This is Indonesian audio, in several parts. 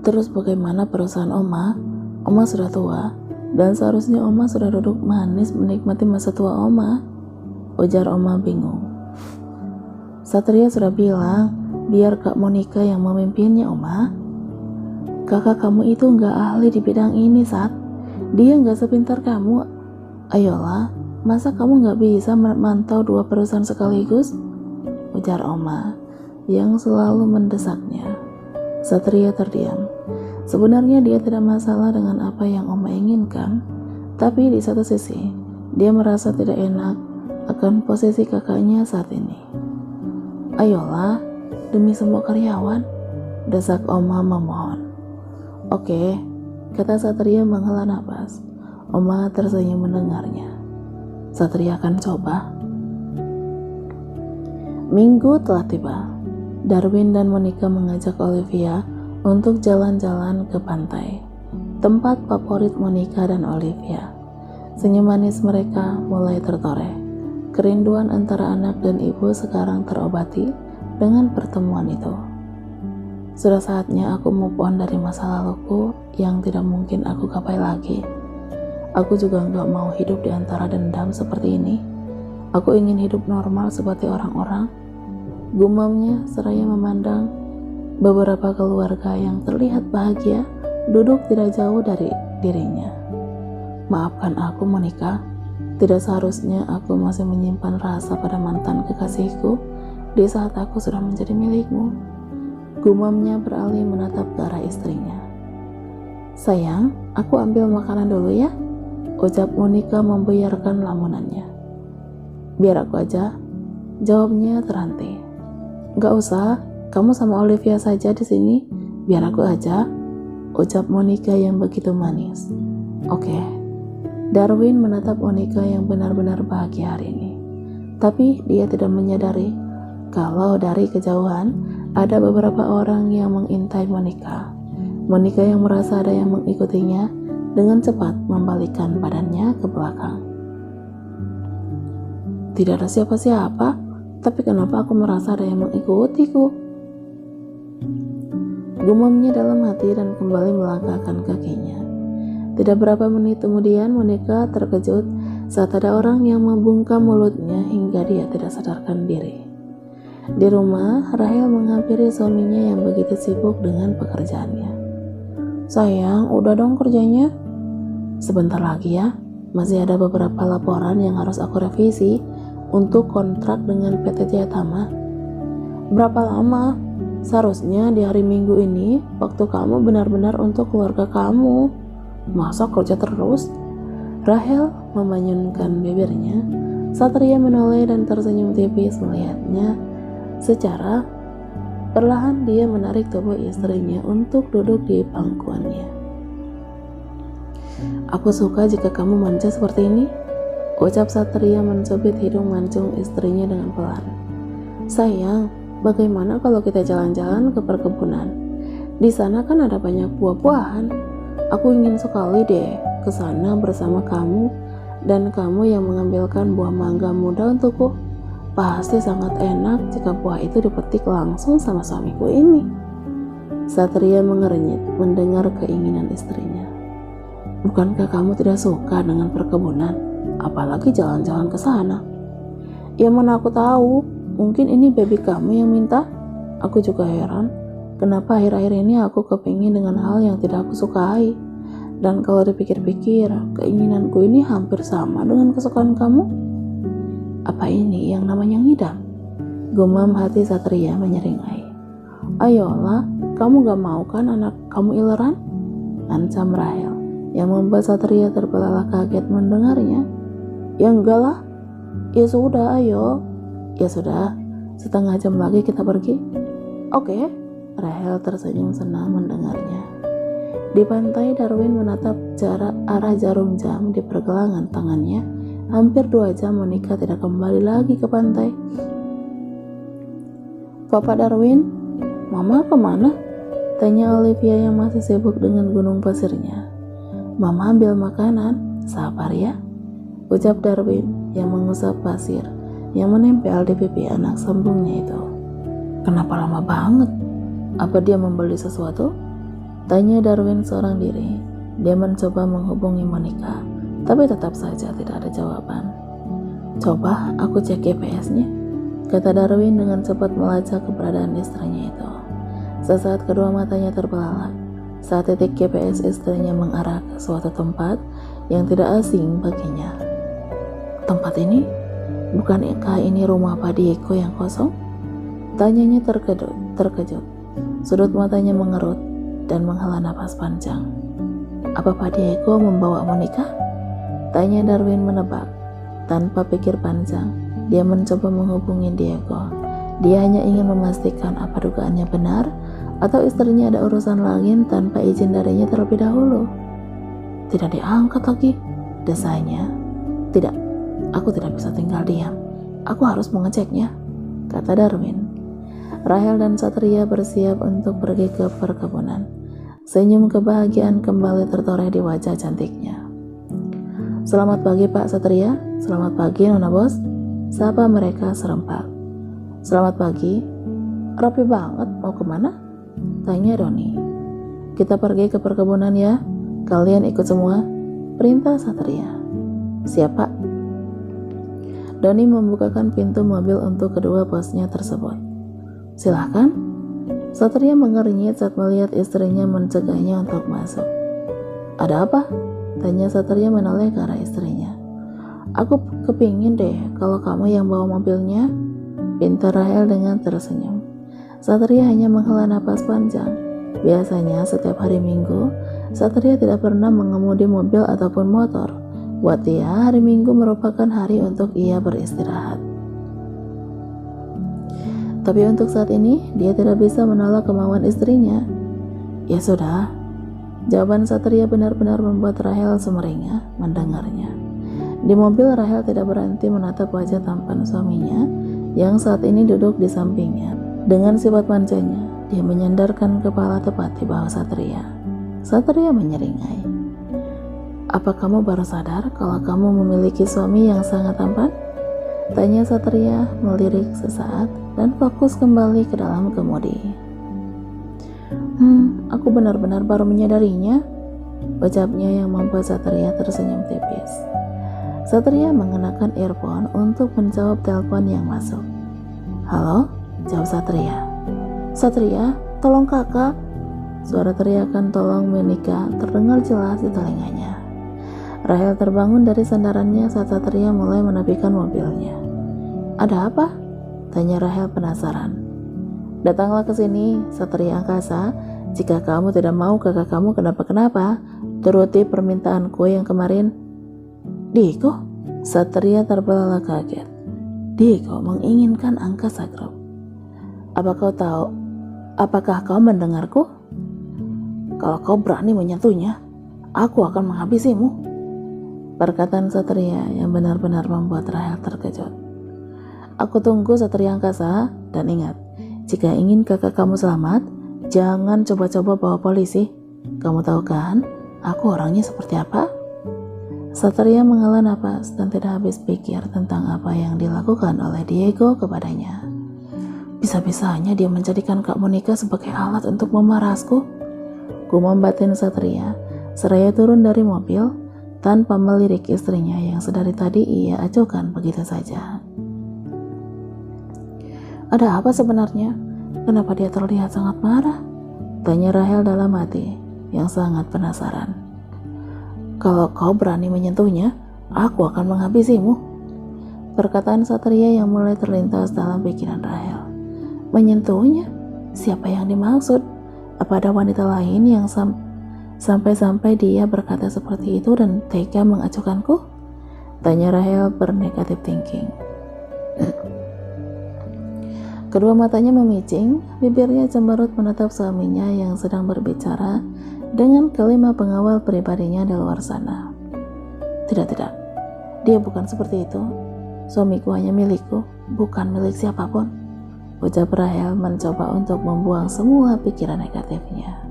Terus bagaimana perusahaan Oma? Oma sudah tua, dan seharusnya Oma sudah duduk manis menikmati masa tua Oma, ujar Oma bingung. Satria sudah bilang, biar Kak Monica yang memimpinnya, Oma. Kakak kamu itu nggak ahli di bidang ini, Sat. Dia nggak sepintar kamu. Ayolah, masa kamu nggak bisa memantau 2 perusahaan sekaligus? Ujar Oma, yang selalu mendesaknya. Satria terdiam. Sebenarnya dia tidak masalah dengan apa yang Oma inginkan, tapi di satu sisi, dia merasa tidak enak akan posisi kakaknya saat ini. Ayolah, demi semua karyawan, desak Oma memohon. Oke, kata Satria menghela nafas. Oma tersenyum mendengarnya. Satria akan coba. Minggu telah tiba. Darwin dan Monica mengajak Olivia untuk jalan-jalan ke pantai, tempat favorit Monica dan Olivia. Senyum manis mereka mulai tertoreh. Kerinduan antara anak dan ibu sekarang terobati dengan pertemuan itu. Sudah saatnya aku move on dari masa laluku yang tidak mungkin aku gapai lagi. Aku juga gak mau hidup di antara dendam seperti ini. Aku ingin hidup normal seperti orang-orang, gumamnya seraya memandang beberapa keluarga yang terlihat bahagia duduk tidak jauh dari dirinya. Maafkan aku, Monica. Tidak seharusnya aku masih menyimpan rasa pada mantan kekasihku di saat aku sudah menjadi milikmu. Gumamnya beralih menatap ke arah istrinya. Sayang, aku ambil makanan dulu ya, ucap Monica membuyarkan lamunannya. Biar aku aja, jawabnya terhenti. Gak usah, kamu sama Olivia saja di sini, biar aku aja, ucap Monica yang begitu manis. Oke. Darwin menatap Monica yang benar-benar bahagia hari ini. Tapi dia tidak menyadari kalau dari kejauhan ada beberapa orang yang mengintai Monica. Monica yang merasa ada yang mengikutinya dengan cepat membalikkan badannya ke belakang. Tidak ada siapa-siapa, tapi kenapa aku merasa ada yang mengikutiku? Gumamnya dalam hati dan kembali melangkahkan kakinya. Tidak berapa menit kemudian Monica terkejut saat ada orang yang membungkam mulutnya hingga dia tidak sadarkan diri. Di rumah, Rahel menghampiri suaminya yang begitu sibuk dengan pekerjaannya. Sayang, udah dong kerjanya? Sebentar lagi ya, masih ada beberapa laporan yang harus aku revisi untuk kontrak dengan PT Jayatama. Berapa lama? Seharusnya di hari Minggu ini, waktu kamu benar-benar untuk keluarga kamu. Masa kerja terus? Rahel memanyunkan bibirnya. Satria menoleh dan tersenyum tipis melihatnya. Secara perlahan dia menarik tubuh istrinya untuk duduk di pangkuannya. Aku suka jika kamu manja seperti ini, ucap Satria mencubit hidung mancung istrinya dengan pelan. Sayang, bagaimana kalau kita jalan-jalan ke perkebunan? Di sana kan ada banyak buah-buahan. Aku ingin sekali deh ke sana bersama kamu dan kamu yang mengambilkan buah mangga muda untukku. Pasti sangat enak jika buah itu dipetik langsung sama suamiku ini. Satria mengernyit mendengar keinginan istrinya. Bukankah kamu tidak suka dengan perkebunan? Apalagi jalan-jalan ke sana? Ya mana aku tahu, mungkin ini baby kamu yang minta. Aku juga heran, kenapa akhir-akhir ini aku kepingin dengan hal yang tidak aku sukai. Dan kalau dipikir-pikir, keinginanku ini hampir sama dengan kesukaan kamu. Apa ini yang namanya ngidam? Gumam hati Satria menyeringai. Ayolah, kamu gak mau kan anak kamu ileran? Ancam Rahel, yang membuat Satria terbelalak kaget mendengarnya. Ya enggak lah. Ya sudah, ayo. Ya sudah, setengah jam lagi kita pergi. Oke. Rahel tersenyum senang mendengarnya. Di pantai, Darwin menatap arah jarum jam di pergelangan tangannya. Hampir 2 jam Monica tidak kembali lagi ke pantai. Papa Darwin, Mama kemana? Tanya Olivia yang masih sibuk dengan gunung pasirnya. Mama ambil makanan, sabar ya, ucap Darwin yang mengusap pasir yang menempel di pipi anak sambungnya itu. Kenapa lama banget? Apa dia membeli sesuatu? Tanya Darwin seorang diri. Dia mencoba menghubungi Monica, tapi tetap saja tidak ada jawaban. Coba aku cek GPS-nya, kata Darwin dengan cepat melacak keberadaan istrinya itu. Sesaat kedua matanya terbelalak saat titik GPS istrinya mengarah ke suatu tempat yang tidak asing baginya. Tempat ini? Bukankah ini rumah Pak Diego yang kosong? Tanyanya terkejut. Sudut matanya mengerut dan menghela napas panjang. Apa Pak Diego membawa Monica? Tanya Darwin menebak. Tanpa pikir panjang, dia mencoba menghubungi Diego. Dia hanya ingin memastikan apa dugaannya benar atau istrinya ada urusan lain tanpa izin darinya terlebih dahulu. Tidak diangkat lagi, desanya. Tidak, aku tidak bisa tinggal diam. Aku harus mengeceknya, kata Darwin. Rahel dan Satria bersiap untuk pergi ke perkebunan. Senyum kebahagiaan kembali tertoreh di wajah cantiknya. Selamat pagi Pak Satria. Selamat pagi Nona Bos, sapa mereka serempak. Selamat pagi. Rapi banget, mau kemana? Tanya Doni. Kita pergi ke perkebunan ya. Kalian ikut semua, perintah Satria. Siap Pak. Doni membukakan pintu mobil untuk kedua bosnya tersebut. Silahkan. Satria mengernyit saat melihat istrinya mencegahnya untuk masuk. Ada apa? Tanya Satria menoleh ke arah istrinya. Aku kepingin deh kalau kamu yang bawa mobilnya, pinta Rahel dengan tersenyum. Satria hanya menghela napas panjang. Biasanya setiap hari Minggu, Satria tidak pernah mengemudi mobil ataupun motor. Buat dia, hari Minggu merupakan hari untuk ia beristirahat. Tapi untuk saat ini, dia tidak bisa menolak kemauan istrinya. Ya sudah, jawaban Satria benar-benar membuat Rahel sumringah mendengarnya. Di mobil, Rahel tidak berhenti menatap wajah tampan suaminya yang saat ini duduk di sampingnya. Dengan sifat manjanya, dia menyandarkan kepala tepat di bawah Satria. Satria menyeringai. Apa kamu baru sadar kalau kamu memiliki suami yang sangat tampan? Tanya Satria melirik sesaat dan fokus kembali ke dalam kemudi. Aku benar-benar baru menyadarinya, ucapnya yang membuat Satria tersenyum tipis. Satria mengenakan earphone untuk menjawab telepon yang masuk. Halo, jawab Satria. Satria, tolong kakak. Suara teriakan tolong Monica terdengar jelas di telinganya. Rahel terbangun dari sandarannya saat Satria mulai menepikan mobilnya. Ada apa? Tanya Rahel penasaran. Datanglah ke sini, Satria Angkasa. Jika kamu tidak mau kakak kamu kenapa-kenapa, turuti permintaanku yang kemarin. Diego? Satria terbelalak kaget. Diego menginginkan Angkasa Group. Apakah kau mendengarku? Kalau kau berani menyentuhnya, aku akan menghabisimu. Perkataan Satria yang benar-benar membuat Rahel terkejut. Aku tunggu Satria Angkasa, dan ingat, jika ingin kakak kamu selamat, jangan coba-coba bawa polisi. Kamu tahu kan, aku orangnya seperti apa? Satria menghela napas dan tidak habis pikir tentang apa yang dilakukan oleh Diego kepadanya. Bisa-bisanya dia menjadikan Kak Monica sebagai alat untuk memerasku. Gumam batin Satria, seraya turun dari mobil tanpa melirik istrinya yang sedari tadi ia acuhkan begitu saja. Ada apa sebenarnya? Kenapa dia terlihat sangat marah? Tanya Rahel dalam hati yang sangat penasaran. Kalau kau berani menyentuhnya, aku akan menghabisimu. Perkataan Satria yang mulai terlintas dalam pikiran Rahel. Menyentuhnya? Siapa yang dimaksud? Apa ada wanita lain yang sampai-sampai dia berkata seperti itu dan tega mengacuhkanku? Tanya Rahel bernegatif thinking. Kedua matanya memicing, bibirnya cemberut menatap suaminya yang sedang berbicara dengan kelima pengawal pribadinya di luar sana. Tidak, dia bukan seperti itu. Suamiku hanya milikku, bukan milik siapapun. Ucap Rahel mencoba untuk membuang semua pikiran negatifnya.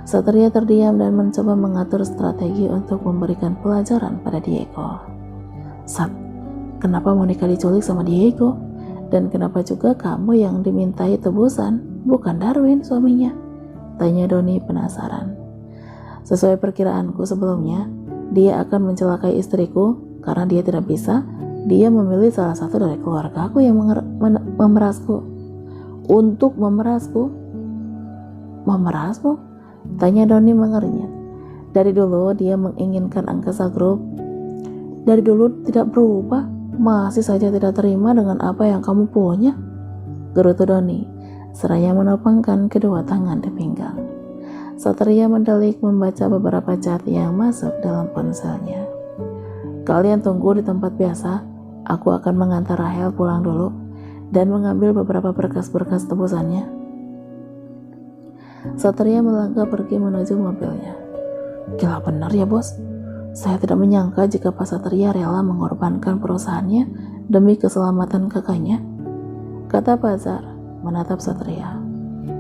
Satria terdiam dan mencoba mengatur strategi untuk memberikan pelajaran pada Diego. Sat, kenapa Monica diculik sama Diego? Dan kenapa juga kamu yang dimintai tebusan, bukan Darwin suaminya? Tanya Doni penasaran. Sesuai perkiraanku sebelumnya, dia akan mencelakai istriku karena dia tidak bisa. Dia memilih salah satu dari keluargaku yang memerasku. Untuk memerasku? Memerasku? Tanya Doni mengernyit. Dari dulu dia menginginkan Angkasa Group. Dari dulu tidak berubah. Masih saja tidak terima dengan apa yang kamu punya, gerutu Doni, seraya menopangkan kedua tangan di pinggang. Satria mendelik membaca beberapa chat yang masuk dalam ponselnya. Kalian tunggu di tempat biasa, aku akan mengantar Rahel pulang dulu dan mengambil beberapa berkas-berkas tebusannya. Satria melangkah pergi menuju mobilnya. Gila benar ya bos. Saya tidak menyangka jika Pak Satria rela mengorbankan perusahaannya demi keselamatan kakaknya, kata Bazar menatap Satria.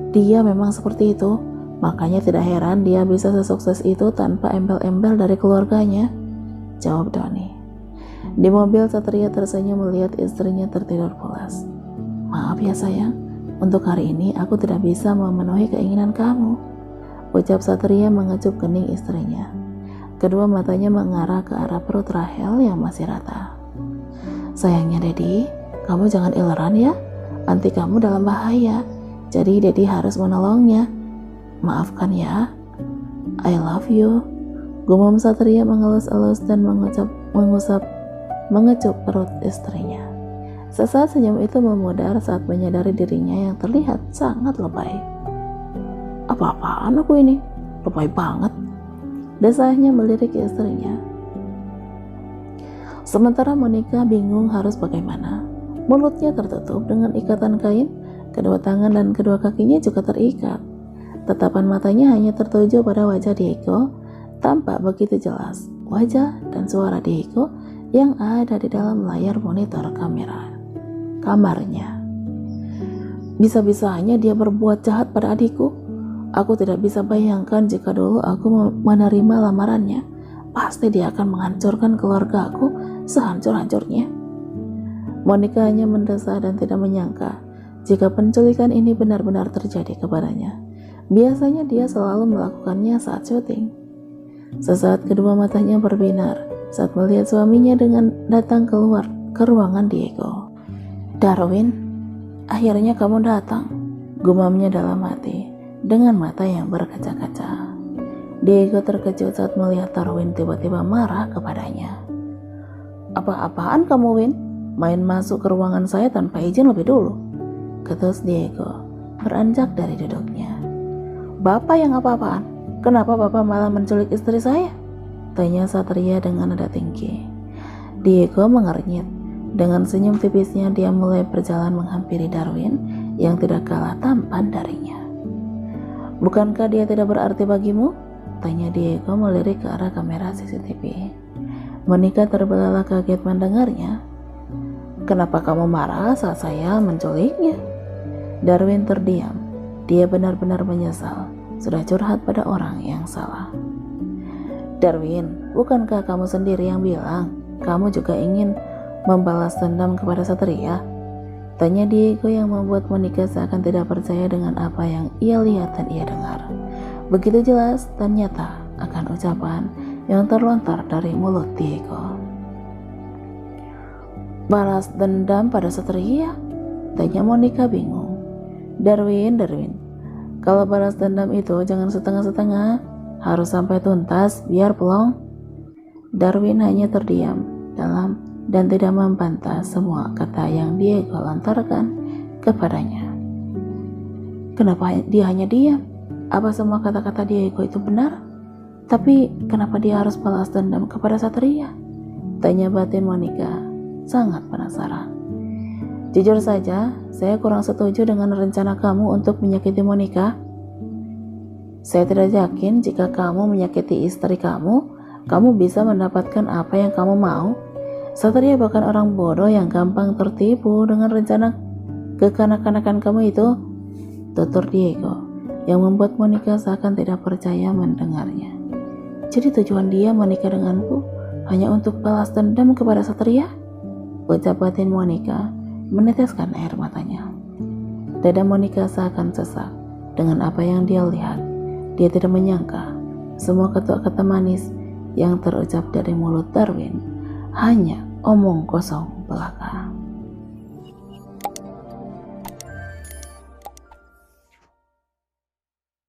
Dia memang seperti itu, makanya tidak heran dia bisa sesukses itu tanpa embel-embel dari keluarganya, jawab Doni. Di mobil Satria tersenyum melihat istrinya tertidur pulas. Maaf ya sayang, untuk hari ini aku tidak bisa memenuhi keinginan kamu, ucap Satria mengecup kening istrinya. Kedua matanya mengarah ke arah perut Rahel yang masih rata. Sayangnya Dedi, kamu jangan ileran ya, nanti kamu dalam bahaya, jadi Dedi harus menolongnya. Maafkan ya, I love you, gumam Satria mengelus-elus dan mengecup perut istrinya. Sesaat senyum itu memudar saat menyadari dirinya yang terlihat sangat lebay. Apa-apaan aku ini? Lebay banget, desahnya melirik istrinya. Sementara Monica bingung harus bagaimana. Mulutnya tertutup dengan ikatan kain, kedua tangan dan kedua kakinya juga terikat. Tatapan matanya hanya tertuju pada wajah Diego, tampak begitu jelas wajah dan suara Diego yang ada di dalam layar monitor kamarnya. Bisa-bisanya dia berbuat jahat pada adikku. Aku tidak bisa bayangkan jika dulu aku menerima lamarannya, pasti dia akan menghancurkan keluarga aku sehancur-hancurnya. Monica hanya mendesah dan tidak menyangka jika penculikan ini benar-benar terjadi kepadanya. Biasanya dia selalu melakukannya saat syuting. Sesaat kedua matanya berbinar saat melihat suaminya dengan datang keluar ke ruangan Diego. Darwin, akhirnya kamu datang, gumamnya dalam hati dengan mata yang berkaca-kaca. Diego terkejut saat melihat Darwin tiba-tiba marah kepadanya. Apa-apaan kamu, Win? Main masuk ke ruangan saya tanpa izin lebih dulu, ketus Diego beranjak dari duduknya. Bapak yang apa-apaan? Kenapa Bapak malah menculik istri saya? Tanya Satria dengan nada tinggi. Diego mengernyit. Dengan senyum tipisnya dia mulai berjalan menghampiri Darwin yang tidak kalah tampan darinya. Bukankah dia tidak berarti bagimu? Tanya Diego melirik ke arah kamera CCTV. Monica terbelalak kaget mendengarnya. Kenapa kamu marah saat saya menculiknya? Darwin terdiam. Dia benar-benar menyesal sudah curhat pada orang yang salah. Darwin, bukankah kamu sendiri yang bilang kamu juga ingin membalas dendam kepada Satria? Tanya Diego yang membuat Monica seakan tidak percaya dengan apa yang ia lihat dan ia dengar. Begitu jelas dan nyata akan ucapan yang terlontar dari mulut Diego. Balas dendam pada Satria? Tanya Monica bingung. Darwin, kalau balas dendam itu jangan setengah-setengah, harus sampai tuntas biar plong. Darwin hanya terdiam dalam dan tidak membantah semua kata yang Diego lontarkan kepadanya. Kenapa dia hanya diam? Apa semua kata-kata Diego itu benar? Tapi kenapa dia harus balas dendam kepada Satria? Tanya batin Monica, sangat penasaran. Jujur saja, saya kurang setuju dengan rencana kamu untuk menyakiti Monica. Saya tidak yakin jika kamu menyakiti istri kamu bisa mendapatkan apa yang kamu mau. Satria bahkan orang bodoh yang gampang tertipu dengan rencana kekanak-kanakan kamu itu, tutur Diego, yang membuat Monica seakan tidak percaya mendengarnya. Jadi tujuan dia menikah denganku hanya untuk balas dendam kepada Satria? Ucap batin Monica meneteskan air matanya. Dada Monica seakan sesak dengan apa yang dia lihat. Dia tidak menyangka semua kata-kata manis yang terucap dari mulut Darwin hanya omong kosong belaka.